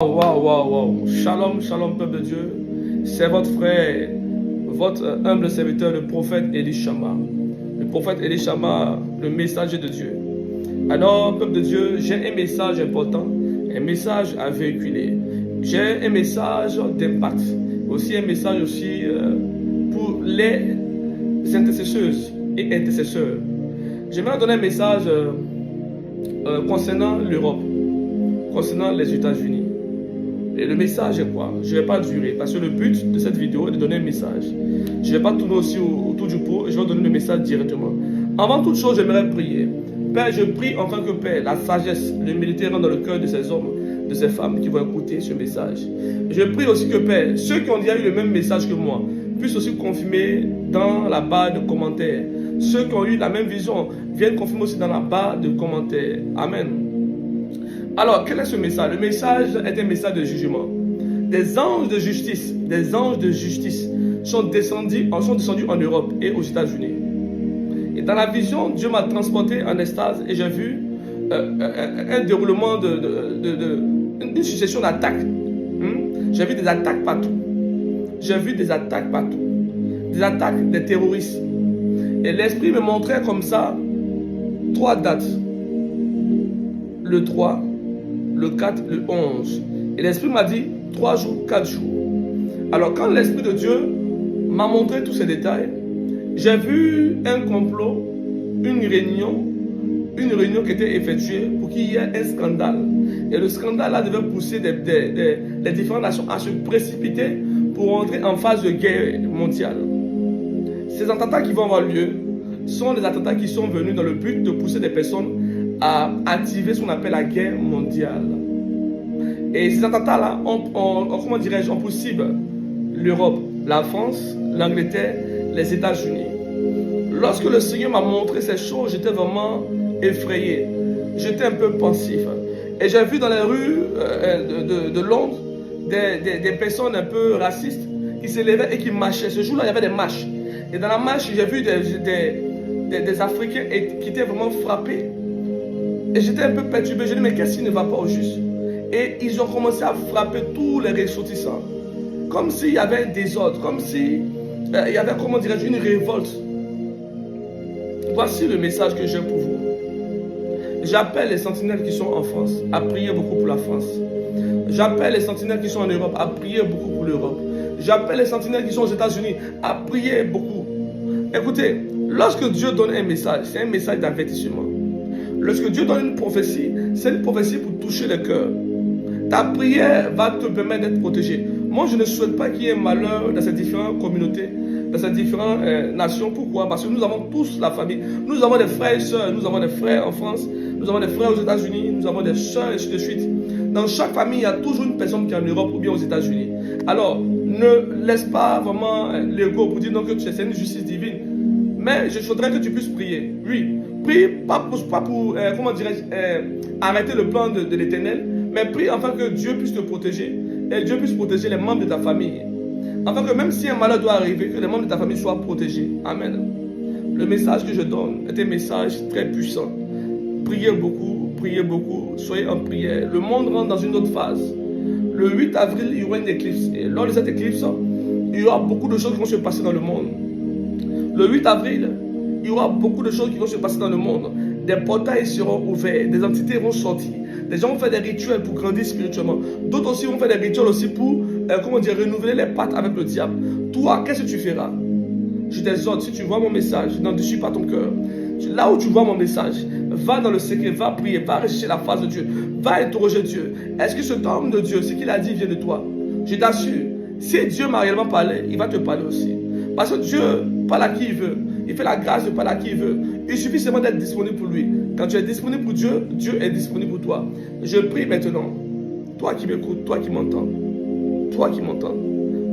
Waouh, waouh, waouh. Shalom, shalom, peuple de Dieu. C'est votre frère, votre humble serviteur, le prophète Elishama. Le prophète Elishama, le messager de Dieu. Alors, peuple de Dieu, j'ai un message important, un message à véhiculer. J'ai un message d'impact, aussi un message aussi pour les intercesseuses et intercesseurs. J'aimerais donner un message concernant l'Europe, concernant les États-Unis. Et le message est quoi? Je ne vais pas durer parce que le but de cette vidéo est de donner un message. Je ne vais pas tourner aussi autour du pot et je vais donner le message directement. Avant toute chose, j'aimerais prier. Père, je prie en tant que Père, la sagesse, l'humilité rentre dans le cœur de ces hommes, de ces femmes qui vont écouter ce message. Je prie aussi que Père, ceux qui ont déjà eu le même message que moi, puissent aussi confirmer dans la barre de commentaires. Ceux qui ont eu la même vision viennent confirmer aussi dans la barre de commentaires. Amen. Alors, quel est ce message? Le message est un message de jugement. Des anges de justice sont descendus en Europe et aux États-Unis. Et dans la vision, Dieu m'a transporté en extase et j'ai vu un déroulement une succession d'attaques. J'ai vu des attaques partout. Des attaques des terroristes. Et l'esprit me montrait comme ça 3 dates. Le 3, le 4, le 11. Et l'Esprit m'a dit 3 jours, 4 jours. Alors quand l'Esprit de Dieu m'a montré tous ces détails, j'ai vu un complot, une réunion qui était effectuée pour qu'il y ait un scandale. Et le scandale là devait pousser les différentes nations à se précipiter pour entrer en phase de guerre mondiale. Ces attentats qui vont avoir lieu sont des attentats qui sont venus dans le but de pousser des personnes à activer ce qu'on appelle la guerre mondiale. Et ces attentats-là ont pour cible l'Europe, la France, l'Angleterre, les États-Unis. Lorsque le Seigneur m'a montré ces choses, j'étais vraiment effrayé. J'étais un peu pensif. Et j'ai vu dans les rues de Londres des personnes un peu racistes qui s'élevaient et qui marchaient. Ce jour-là, il y avait des marches. Et dans la marche, j'ai vu des Africains qui étaient vraiment frappés. Et j'étais un peu perturbé. Je dis, mais qu'est-ce qui ne va pas au juste? Et ils ont commencé à frapper tous les ressortissants. Comme s'il y avait un désordre, comme s'il y avait, une révolte. Voici le message que j'ai pour vous. J'appelle les sentinelles qui sont en France à prier beaucoup pour la France. J'appelle les sentinelles qui sont en Europe à prier beaucoup pour l'Europe. J'appelle les sentinelles qui sont aux États-Unis à prier beaucoup. Écoutez, lorsque Dieu donne un message, c'est un message d'avertissement. Lorsque Dieu donne une prophétie, c'est une prophétie pour toucher le cœur. Ta prière va te permettre d'être protégé. Moi, je ne souhaite pas qu'il y ait malheur dans ces différentes communautés, dans ces différentes nations. Pourquoi? Parce que nous avons tous la famille. Nous avons des frères et sœurs. Nous avons des frères en France. Nous avons des frères aux États-Unis. Nous avons des sœurs et ainsi de suite. Dans chaque famille, il y a toujours une personne qui est en Europe ou bien aux États-Unis. Alors, ne laisse pas vraiment l'ego pour dire non, que c'est une justice divine. Mais je souhaiterais que tu puisses prier. Oui. Prie pas pour arrêter le plan de l'Éternel, mais prie afin que Dieu puisse te protéger et Dieu puisse protéger les membres de ta famille. Afin que même si un malheur doit arriver, que les membres de ta famille soient protégés. Amen. Le message que je donne est un message très puissant. Priez beaucoup, soyez en prière. Le monde rentre dans une autre phase. Le 8 avril, il y aura une éclipse. Et lors de cette éclipse, il y aura beaucoup de choses qui vont se passer dans le monde. Le 8 avril, il y aura beaucoup de choses qui vont se passer dans le monde. Des portails seront ouverts, des entités vont sortir. Des gens vont faire des rituels pour grandir spirituellement. D'autres aussi vont faire des rituels aussi pour, renouveler les pactes avec le diable. Toi, qu'est-ce que tu feras? Je t'exhorte, si tu vois mon message, n'en déchire pas ton cœur. Là où tu vois mon message, va dans le secret, va prier, va rechercher la face de Dieu, va interroger Dieu. Est-ce que cet homme de Dieu, ce qu'il a dit vient de toi? Je t'assure, si Dieu m'a réellement parlé, il va te parler aussi. Parce que Dieu parle à qui il veut. Il fait la grâce de parler à qui il veut. Il suffit seulement d'être disponible pour lui. Quand tu es disponible pour Dieu, Dieu est disponible pour toi. Je prie maintenant, toi qui m'écoutes, toi qui m'entends,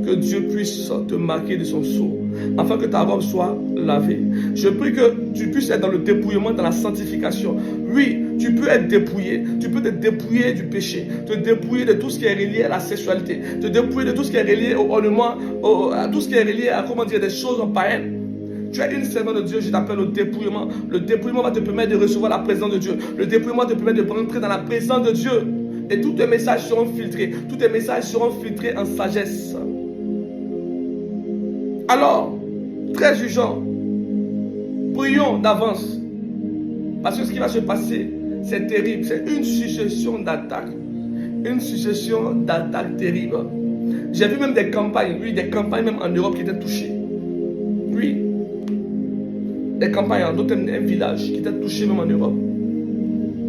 que Dieu puisse te marquer de son sceau, afin que ta robe soit lavée. Je prie que tu puisses être dans le dépouillement, dans la sanctification. Oui, tu peux être dépouillé. Tu peux te dépouiller du péché, te dépouiller de tout ce qui est relié à la sexualité, te dépouiller de tout ce qui est relié au ornement, à tout ce qui est relié à, des choses païennes. Tu es une servante de Dieu, je t'appelle au dépouillement. Le dépouillement va te permettre de recevoir la présence de Dieu. Le dépouillement te permet de rentrer dans la présence de Dieu. Et tous tes messages seront filtrés. Tous tes messages seront filtrés en sagesse. Alors, très jugeant, prions d'avance. Parce que ce qui va se passer, c'est terrible. C'est une succession d'attaques. Une succession d'attaques terribles. J'ai vu même des campagnes, des campagnes même en Europe qui étaient touchées. Oui. Des campagnes dans d'autres villages qui étaient touchés même en Europe.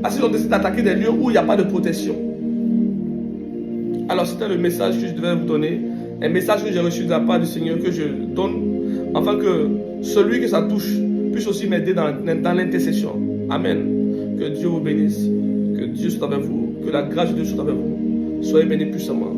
Parce qu'ils ont décidé d'attaquer des lieux où il n'y a pas de protection. Alors c'était le message que je devais vous donner. Un message que j'ai reçu de la part du Seigneur que je donne. Afin que celui que ça touche puisse aussi m'aider dans l'intercession. Amen. Que Dieu vous bénisse. Que Dieu soit avec vous. Que la grâce de Dieu soit avec vous. Soyez bénis puissamment.